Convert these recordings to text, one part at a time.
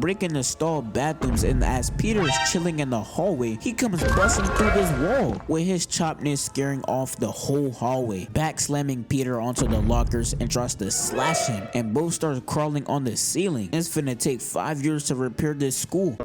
break into stall bathrooms, and as Peter is chilling in the hallway, he comes busting through this wall with his chopness scaring off the whole hallway, back slamming Peter onto the lockers and tries to slash him, and both start crawling on the ceiling. It's finna take 5 years to repair this school.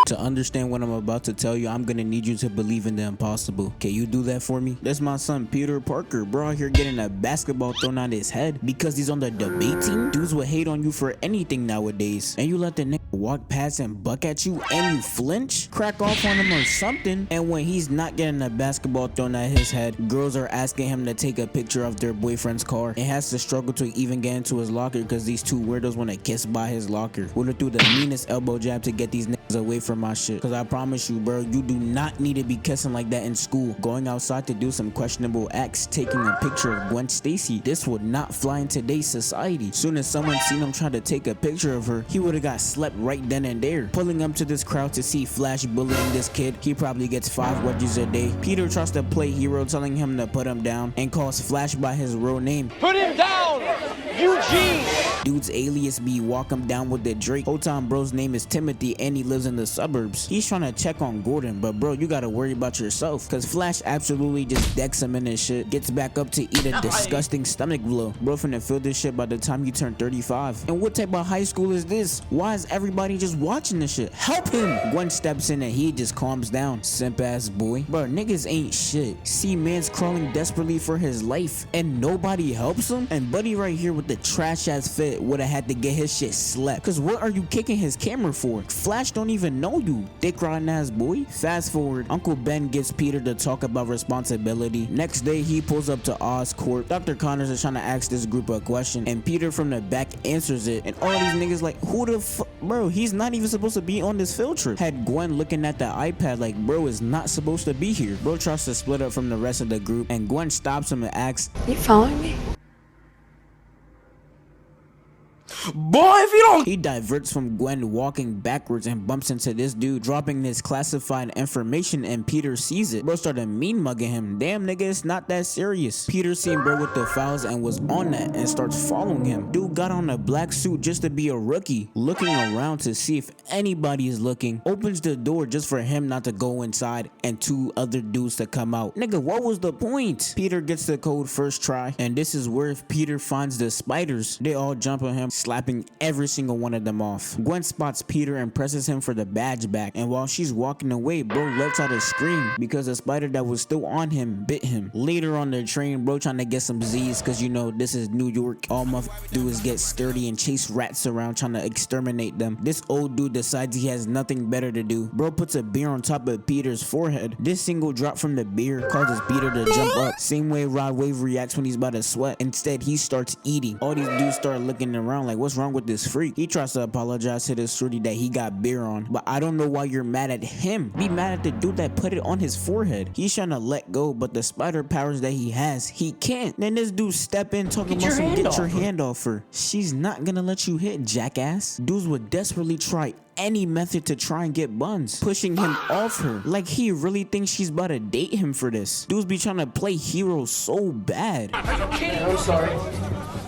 To understand what I'm about to tell you, I'm gonna need you to believe in the impossible. Can you do that for me? That's my son Peter Parker, bro, out here getting a basketball thrown on his head because he's on the debate team. Dudes would hate on you for anything nowadays, and you let the nigga walk past and buck at you and you flinch? Crack off on him or something. And when he's not getting a basketball thrown at his head, girls are asking him to take a picture of their boyfriend's car and has to struggle to even get into his locker because these two weirdos want to kiss by his locker. Would've threw the meanest elbow jab to get these niggas away from my shit, cause I promise you, bro, you do not need to be kissing like that in school. Going outside to do some questionable acts, taking a picture of Gwen Stacy, this would not fly in today's society. Soon as someone seen him try to take a picture of her, he would have got slept right then and there. Pulling up to this crowd to see Flash bullying this kid, he probably gets 5 wedges a day. Peter tries to play hero, telling him to put him down, and calls Flash by his real name. Put him down, Eugene! Dude's alias be walk him down with the Drake. Whole time bro's name is Timothy and he lives in the suburbs. He's trying to check on Gordon, but bro, you gotta worry about yourself, cause Flash absolutely just decks him in his shit, gets back up to eat a disgusting stomach blow. Bro finna feel this shit by the time you turn 35. And what type of high school is this? Why is everybody just watching this shit? Help him! Gwen steps in and he just calms down. Simp ass boy. Bro, niggas ain't shit. See man's crawling desperately for his life and nobody helps him? And buddy right here with the trash ass fit would've had to get his shit slept, cause what are you kicking his camera for? Flash don't even know you, dick riding ass boy. Fast forward, Uncle Ben gets Peter to talk about responsibility. Next day he pulls up to Oscorp. Dr. Connors is trying to ask this group a question and Peter from the back answers it, and all these niggas like, who the fuck? Bro, he's not even supposed to be on this field trip. Had Gwen looking at the iPad like bro is not supposed to be here. Bro tries to split up from the rest of the group and Gwen stops him and asks, you following me? Boy, if you don't... He diverts from Gwen walking backwards and bumps into this dude dropping this classified information, and Peter sees it. Bro started mean mugging him. Damn nigga, it's not that serious. Peter seen bro with the files and was on that and starts following him. Dude got on a black suit just to be a rookie, looking around to see if anybody is looking, opens the door just for him not to go inside and 2 other dudes to come out. Nigga, what was the point? Peter gets the code first try, and this is where Peter finds the spiders. They all jump on him, slapping every single one of them off. Gwen spots Peter and presses him for the badge back, and while she's walking away, bro lets out a scream because a spider that was still on him bit him. Later on the train, bro trying to get some Z's, cause you know this is New York. All motherfuckers do is get sturdy and chase rats around trying to exterminate them. This old dude decides he has nothing better to do. Bro puts a beer on top of Peter's forehead. This single drop from the beer causes Peter to jump up. Same way Rod Wave reacts when he's about to sweat. Instead, he starts eating. All these dudes start looking around like, what's wrong with this freak? He tries to apologize to this shorty that he got beer on, but I don't know why you're mad at him. Be mad at the dude that put it on his forehead. He's trying to let go, but the spider powers that he has, he can't. Then this dude step in talking about some get your hand off her. She's not gonna let you hit, jackass. Dudes would desperately try any method to try and get buns, pushing him off her like he really thinks she's about to date him for this. Dudes be trying to play hero so bad. I'm sorry.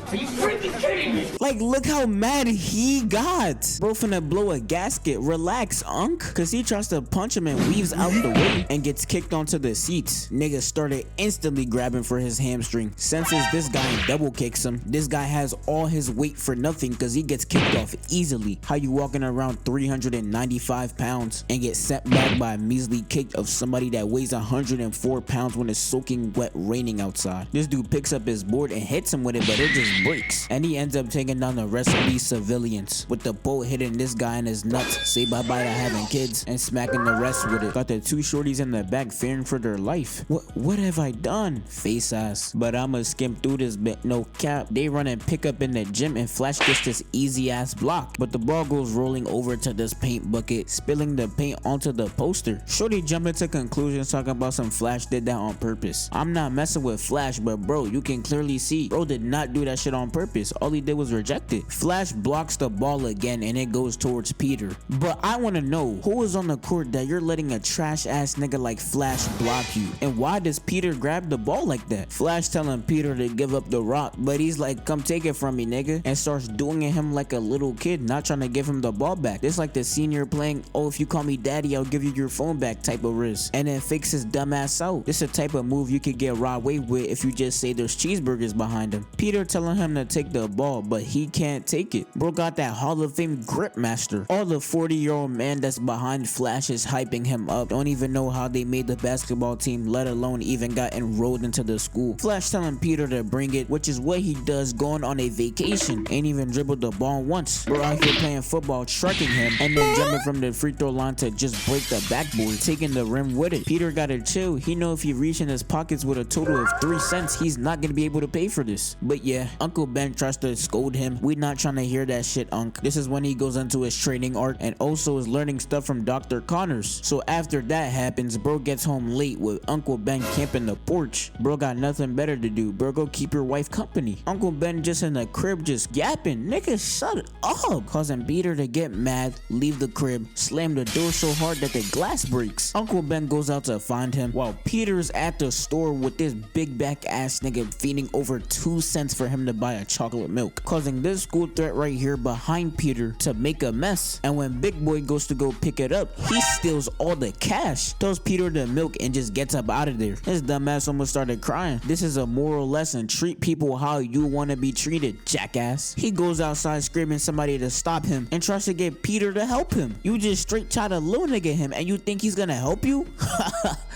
Are you freaking kidding me? Like, look how mad he got. Bro finna blow a gasket. Relax, Unc. Cause he tries to punch him and weaves out the way and gets kicked onto the seats. Nigga started instantly grabbing for his hamstring. Senses this guy and double kicks him. This guy has all his weight for nothing cause he gets kicked off easily. How you walking around 395 pounds and get sent back by a measly kick of somebody that weighs 104 pounds when it's soaking wet raining outside? This dude picks up his board and hits him with it, but it just breaks, and he ends up taking down the rest of these civilians with the bolt hitting this guy in his nuts. Say bye bye to having kids and smacking the rest with it. Got the 2 shorties in the back fearing for their life. What have I done? Face ass. But I'ma skim through this bit, no cap. They run and pick up in the gym and Flash gets this easy ass block, but the ball goes rolling over to this paint bucket, spilling the paint onto the poster. Shorty jumping to conclusions talking about some Flash did that on purpose. I'm not messing with Flash, but bro, you can clearly see bro did not do that shit on purpose. All he did was reject it. Flash blocks the ball again and it goes towards Peter. But I want to know, who is on the court that you're letting a trash ass nigga like Flash block you? And why does Peter grab the ball like that? Flash telling Peter to give up the rock, but he's like, come take it from me, nigga, and starts doing him like a little kid, not trying to give him the ball back. This like the senior playing, oh, if you call me daddy, I'll give you your phone back type of risk, and then fakes his dumb ass out. This is a type of move you could get raw away with if you just say there's cheeseburgers behind him. Peter telling him to take the ball, but he can't take it. Bro got that Hall of Fame grip master. All the 40-year-old man that's behind Flash is hyping him up. Don't even know how they made the basketball team, let alone even got enrolled into the school. Flash telling Peter to bring it, which is what he does going on a vacation. Ain't even dribbled the ball once. Bro out here playing football, trucking him, and then jumping from the free throw line to just break the backboard, taking the rim with it. Peter gotta chill. He know if he reach in his pockets with a total of 3 cents, he's not gonna be able to pay for this. But yeah, Uncle Ben tries to scold him. We not trying to hear that shit, Unc. This is when he goes into his training arc and also is learning stuff from Dr. Connors. So after that happens, bro gets home late with Uncle Ben camping the porch. Bro got nothing better to do. Bro, go keep your wife company. Uncle Ben just in the crib just yapping. Nigga, shut up. Causing Peter to get mad, leave the crib, slam the door so hard that the glass breaks. Uncle Ben goes out to find him while Peter's at the store with this big back ass nigga feeding over 2 cents for him to buy a chocolate milk, causing this school threat right here behind Peter to make a mess. And when Big Boy goes to go pick it up, he steals all the cash, throws Peter the milk, and just gets up out of there. His dumbass almost started crying. This is a moral lesson. Treat people how you want to be treated, jackass. He goes outside screaming somebody to stop him and tries to get Peter to help him. You just straight try to little nigga him and you think he's gonna help you?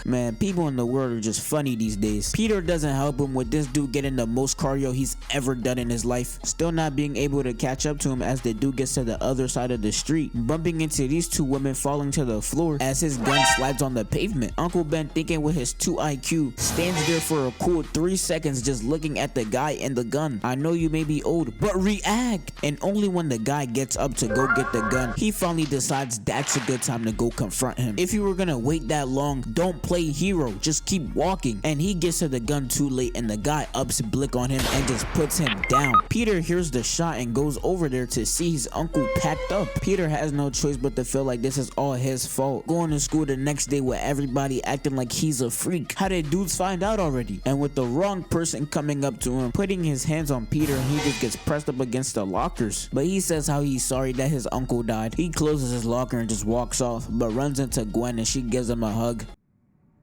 Man, people in the world are just funny these days. Peter doesn't help him with this dude getting the most cardio he's ever done in his life, still not being able to catch up to him as the dude gets to the other side of the street, bumping into these two women falling to the floor as his gun slides on the pavement. Uncle Ben, thinking with his 2 IQ, stands there for a cool 3 seconds just looking at the guy and the gun. I know you may be old, but react. And only when the guy gets up to go get the gun, he finally decides that's a good time to go confront him. If you were gonna wait that long, don't play hero, just keep walking. And he gets to the gun too late and the guy ups blick on him and just puts him down. Peter hears the shot and goes over there to see his uncle packed up. Peter has no choice but to feel like this is all his fault. Going to school the next day with everybody acting like he's a freak. How did dudes find out already? And with the wrong person coming up to him, putting his hands on Peter, and he just gets pressed up against the lockers. But he says how he's sorry that his uncle died. He closes his locker and just walks off, but runs into Gwen and she gives him a hug.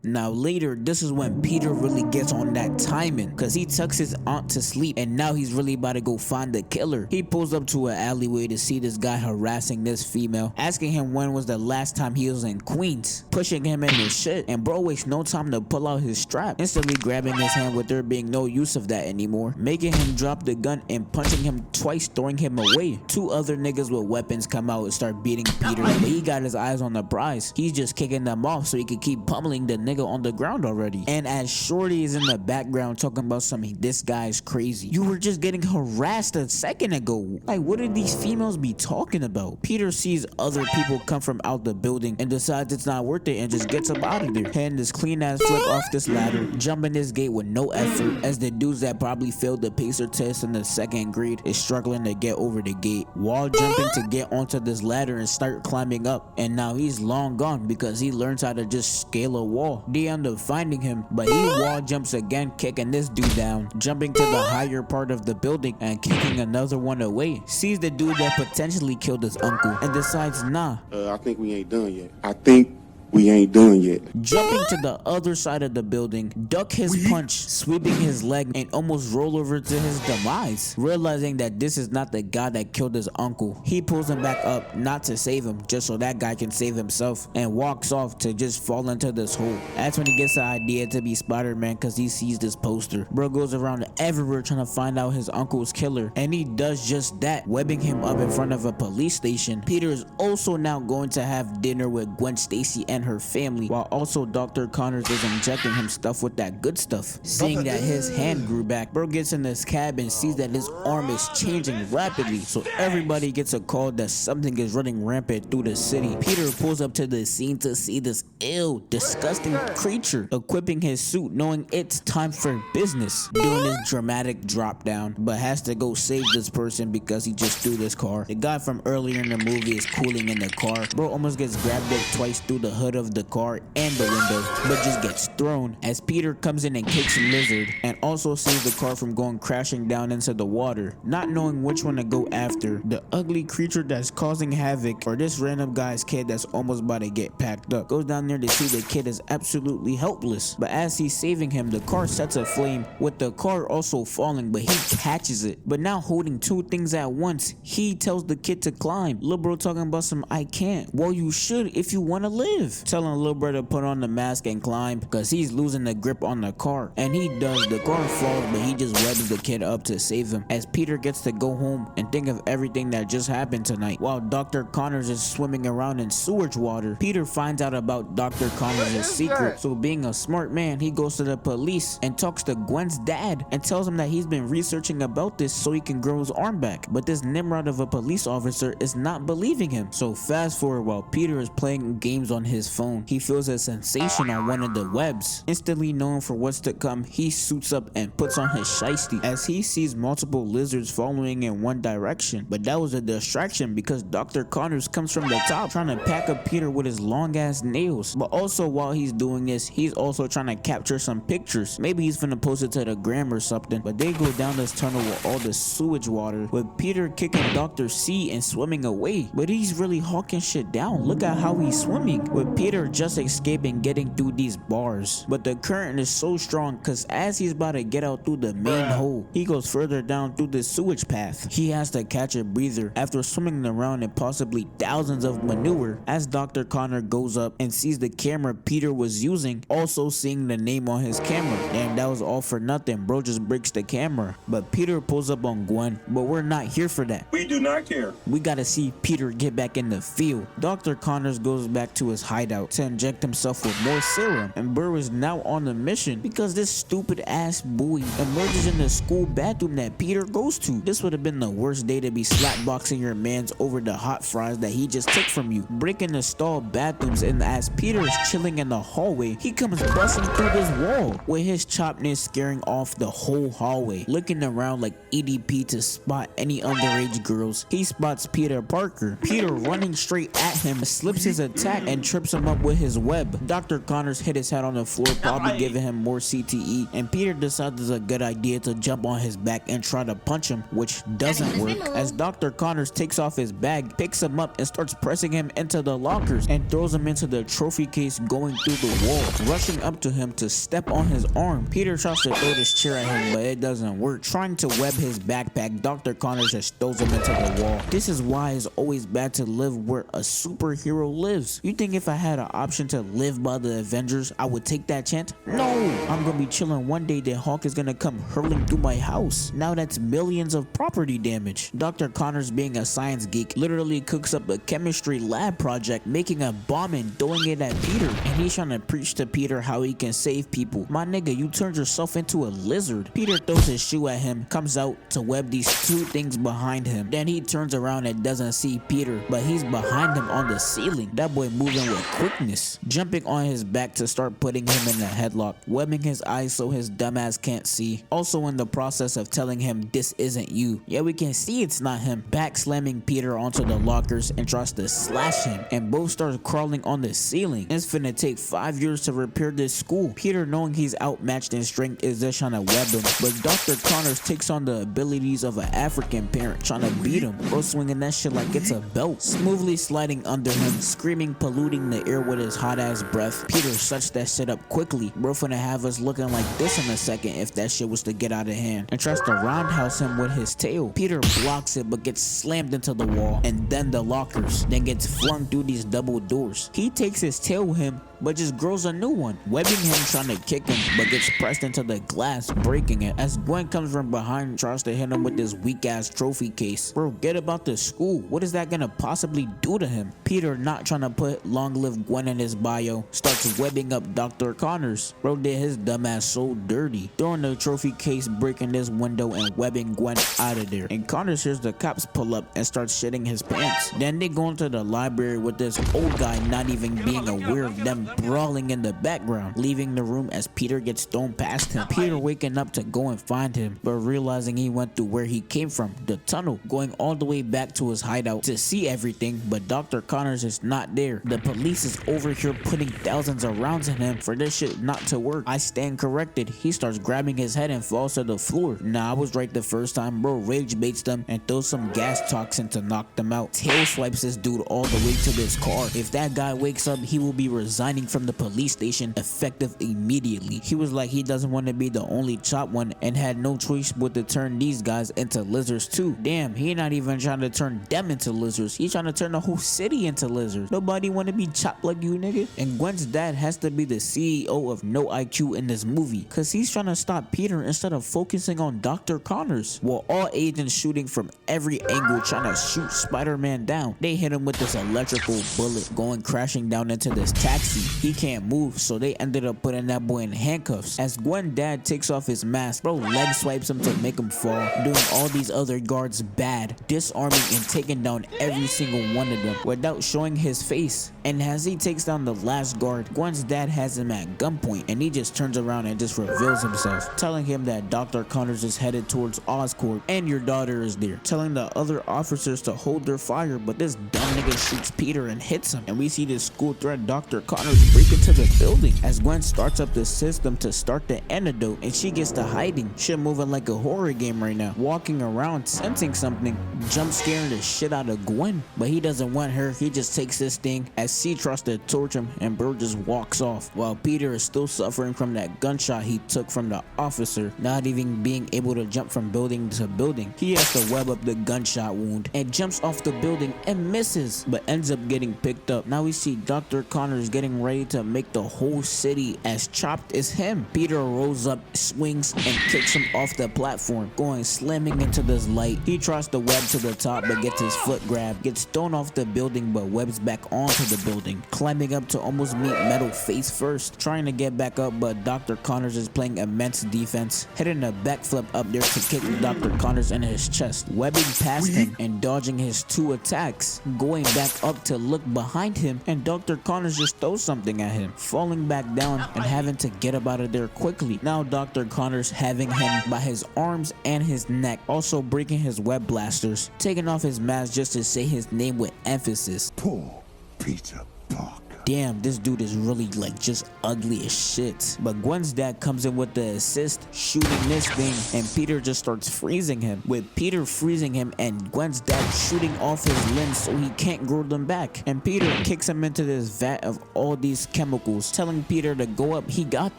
Now later, this is when Peter really gets on that timing, cause he tucks his aunt to sleep and now he's really about to go find the killer. He pulls up to an alleyway to see this guy harassing this female, asking him when was the last time he was in Queens, pushing him in his shit, and bro wastes no time to pull out his strap, instantly grabbing his hand with there being no use of that anymore, making him drop the gun and punching him twice, throwing him away. 2 other niggas with weapons come out and start beating Peter, but he got his eyes on the prize. He's just kicking them off so he could keep pummeling the nigga on the ground already. And as Shorty is in the background talking about something, this guy's crazy. You were just getting harassed a second ago. Like, what did these females be talking about? Peter sees other people come from out the building and decides it's not worth it and just gets up out of there. Hitting this clean ass flip off this ladder, jumping this gate with no effort, as the dudes that probably failed the pacer test in the 2nd grade is struggling to get over the gate, wall jumping to get onto this ladder and start climbing up. And now he's long gone because he learns how to just scale a wall. They end up finding him, but he wall jumps again, kicking this dude down, jumping to the higher part of the building and kicking another one away. Sees the dude that potentially killed his uncle and decides, nah, I think we ain't done yet. I think we ain't done yet. Jumping to the other side of the building, duck his punch, sweeping his leg and almost roll over to his demise. Realizing that this is not the guy that killed his uncle, he pulls him back up, not to save him, just so that guy can save himself, and walks off to just fall into this hole. That's when he gets the idea to be Spider-Man because he sees this poster. Bro goes around everywhere trying to find out his uncle's killer, and he does just that, webbing him up in front of a police station. Peter is also now going to have dinner with Gwen Stacy and and her family, while also Dr. Connors is injecting him stuff with that good stuff. Seeing that his hand grew back, bro gets in this cab and sees that his arm is changing rapidly, so everybody gets a call that something is running rampant through the city. Peter pulls up to the scene to see this ill, disgusting creature, equipping his suit, knowing it's time for business, doing this dramatic drop down, but has to go save this person because he just threw this car. The guy from earlier in the movie is cooling in the car. Bro almost gets grabbed up twice through the hood of the car and the window, but just gets thrown as Peter comes in and kicks Lizard, and also saves the car from going crashing down into the water, not knowing which one to go after, the ugly creature that's causing havoc or this random guy's kid that's almost about to get packed up. Goes down there to see the kid is absolutely helpless, but as he's saving him, the car sets aflame, with the car also falling, but he catches it. But now holding two things at once, he tells the kid to climb. Lil bro talking about some I can't. Well, you should if you want to live. Telling Lil bro to put on the mask and climb because he's losing the grip on the car, and he does. The car falls, but he just webs the kid up to save him as Peter gets to go home and think of everything that just happened tonight. While Dr. Connors is swimming around in sewage water, Peter finds out about Dr. Connors' secret, so being a smart man, he goes to the police and talks to Gwen's dad and tells him that he's been researching about this so he can grow his arm back. But this Nimrod of a police officer is not believing him. So fast forward, while Peter is playing games on his phone, he feels a sensation on one of the webs. Instantly knowing for what's to come, he suits up and puts on his shiesty as he sees multiple lizards following in one direction. But that was a distraction because Dr. Connors comes from the top trying to pack up Peter with his long ass nails. But also while he's doing this, he's also trying to capture some pictures. Maybe he's gonna post it to the gram or something. But they go down this tunnel with all the sewage water, with Peter kicking Dr. C and swimming away. But he's really hawking shit down. Look at how he's swimming, with Peter just escaping getting through these bars. But the current is so strong because as he's about to get out through the main hole, he goes further down through the sewage path. He has to catch a breather after swimming around in possibly thousands of manure as Dr. Connor goes up and sees the camera Peter was using, also seeing the name on his camera. And that was all for nothing. Bro just breaks the camera. But Peter pulls up on Gwen, but we're not here for that. We do not care. We gotta see Peter get back in the field. Dr. Connors goes back to his hideout to inject himself with more serum, and Burr is now on the mission because this stupid ass buoy emerges in the school bathroom that Peter goes to. This would have been the worst day to be slapboxing your mans over the hot fries that he just took from you. Breaking the stall bathrooms, and as Peter is chilling in the hallway, he comes busting through this wall with his chopness scaring off the whole hallway. Looking around like EDP to spot any underage girls, he spots Peter Parker. Peter running straight at him slips his attack and trips him up with his web. Dr. Connors hit his head on the floor, probably giving him more CTE, and Peter decides it's a good idea to jump on his back and try to punch him, which doesn't work, as Dr. Connors takes off his bag, picks him up and starts pressing him into the lockers and throws him into the trophy case going through the wall. Rushing up to him to step on his arm, Peter tries to throw this chair at him, but it doesn't work. Trying to web his backpack, Dr. Connors just throws him into the wall. This is why it's always bad to live where a superhero lives. You think if I had an option to live by the Avengers, I would take that chance? No! I'm gonna be chilling one day, then Hawk is gonna come hurling through my house. Now that's millions of property damage. Dr. Connors, being a science geek, literally cooks up a chemistry lab project, making a bomb and throwing it at Peter. And he's trying to preach to Peter how he can save people. My nigga, you turned yourself into a lizard. Peter throws his shoe at him, comes out to web these two things behind him. Then he turns around and doesn't see Peter, but he's behind him on the ceiling. That boy moving with quickness. Jumping on his back to start putting him in a headlock, webbing his eyes so his dumbass can't see. Also in the process of telling him this isn't you. Yeah, we can see it's not him. Back slamming Peter onto the lockers and tries to slash him, and both start crawling on the ceiling. It's finna take 5 years to repair this school. Peter, knowing he's outmatched in strength, is just trying to web him, but Dr. Connors takes on the abilities of an African parent trying to beat him. Bro swinging that shit like it's a belt, smoothly sliding under him, screaming, polluting the air with his hot ass breath. Peter shuts that shit up quickly. Bro finna have us looking like this in a second if that shit was to get out of hand, and tries to roundhouse him with his tail. Peter blocks it but gets slammed into the wall and then the lockers, then gets flung through these double doors. He takes his tail with him but just grows a new one, webbing him, trying to kick him, but gets pressed into the glass, breaking it. As Gwen comes from behind, tries to hit him with this weak ass trophy case. Bro, get about the school. What is that gonna possibly do to him? Peter, not trying to put long live Gwen in his bio, starts webbing up Dr. Connors. Bro did his dumb ass so dirty, throwing the trophy case, breaking this window, and webbing Gwen out of there. And Connors hears the cops pull up and starts shitting his pants. Then they go into the library with this old guy not even being aware of them brawling in the background, leaving the room as Peter gets thrown past him. Peter waking up to go and find him, but realizing he went through where he came from, the tunnel, going all the way back to his hideout to see everything, but Dr. Connors is not there. The police is over here putting thousands of rounds in him for this shit not to work. I stand corrected. He starts grabbing his head and falls to the floor. Nah, I was right the first time. Bro rage baits them and throws some gas toxin to knock them out. Tail swipes this dude all the way to this car. If that guy wakes up, he will be resigning from the police station effective immediately. He was like he doesn't want to be the only chopped one and had no choice but to turn these guys into lizards too. Damn, he not even trying to turn them into lizards. He's trying to turn the whole city into lizards. Nobody want to be chopped like you, nigga. And Gwen's dad has to be the CEO of No IQ in this movie, cause he's trying to stop Peter instead of focusing on Dr. Connors. While all agents shooting from every angle trying to shoot Spider-Man down, they hit him with this electrical bullet going crashing down into this taxi. He can't move, so they ended up putting that boy in handcuffs. As Gwen's dad takes off his mask, bro leg swipes him to make him fall, doing all these other guards bad, disarming and taking down every single one of them without showing his face. And as he takes down the last guard, Gwen's dad has him at gunpoint, and he just turns around and just reveals himself, telling him that Dr. Connors is headed towards Oscorp and your daughter is there, telling the other officers to hold their fire, but this dumb nigga shoots Peter and hits him, and we see this school threat Dr. Connors break into the building as Gwen starts up the system to start the antidote, and she gets to hiding. Shit moving like a horror game right now, walking around sensing something, jump scaring the shit out of Gwen, but he doesn't want her. He just takes this thing as she tries to torch him, and bro just walks off while Peter is still suffering from that gunshot he took from the officer, not even being able to jump from building to building. He has to web up the gunshot wound and jumps off the building and misses, but ends up getting picked up. Now we see Dr. Connors getting ready to make the whole city as chopped as him. Peter rolls up, swings, and kicks him off the platform, going slamming into this light. He tries to web to the top but gets his foot grabbed, gets thrown off the building but webs back onto the building, climbing up to almost meet Metal face first, trying to get back up, but Dr. Connors is playing immense defense, hitting a backflip up there to kick Dr. Connors in his chest, webbing past him and dodging his two attacks, going back up to look behind him, and Dr. Connors just throws something at him, falling back down and having to get up out of there quickly. Now Dr. Connors having him by his arms and his neck, also breaking his web blasters, taking off his mask just to say his name with emphasis. Poor Peter Parker. Damn, this dude is really like just ugly as shit. But Gwen's dad comes in with the assist, shooting this thing, and Peter just starts freezing him, with Peter freezing him and Gwen's dad shooting off his limbs so he can't grow them back. And Peter kicks him into this vat of all these chemicals, telling Peter to go up, he got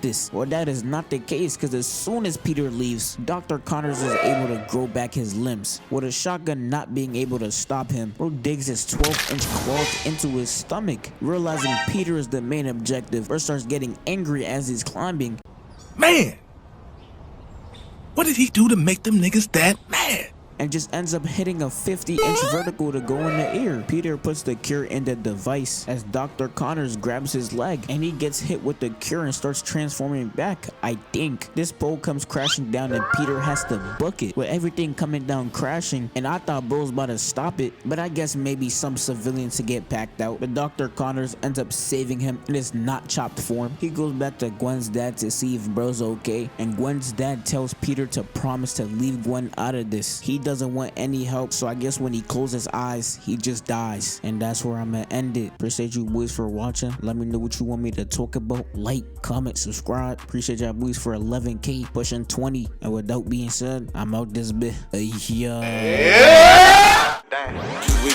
this. Well, that is not the case, because as soon as Peter leaves, Dr. Connors is able to grow back his limbs, with a shotgun not being able to stop him. Bro digs his 12-inch claws into his stomach, realizing Peter is the main objective. Bro starts getting angry as he's climbing. Man, what did he do to make them niggas that mad? And just ends up hitting a 50-inch vertical to go in the air. Peter puts the cure in the device as Dr. Connors grabs his leg, and he gets hit with the cure and starts transforming back, I think. This pole comes crashing down and Peter has to book it, with everything coming down crashing, and I thought bro was about to stop it, but I guess maybe some civilians to get packed out. But Dr. Connors ends up saving him in his not chopped form. He goes back to Gwen's dad to see if bro's okay, and Gwen's dad tells Peter to promise to leave Gwen out of this. He doesn't want any help, so I guess when he closes his eyes, he just dies. And that's where I'm gonna end it. Appreciate you boys for watching. Let me know what you want me to talk about. Like, comment, subscribe. Appreciate y'all boys for 11K, pushing 20. And with that being said, I'm out this bit. We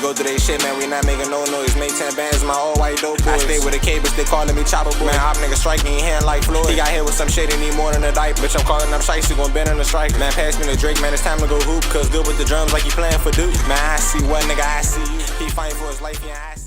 go through they shit, man, we not making no noise. Make 10 bands, my all white dope boys. I stay with the cables, they calling me chopper boy. Man, op nigga striking hand like Floyd. He got hit with some shit, he need more than a diaper. Bitch, I'm calling up shiesty, gon' bend on the strike. Man, pass me the Drake, man, it's time to go hoop. Cause good with the drums like he playing for Duke. Man, I see one nigga, I see you. He fighting for his life, yeah, I see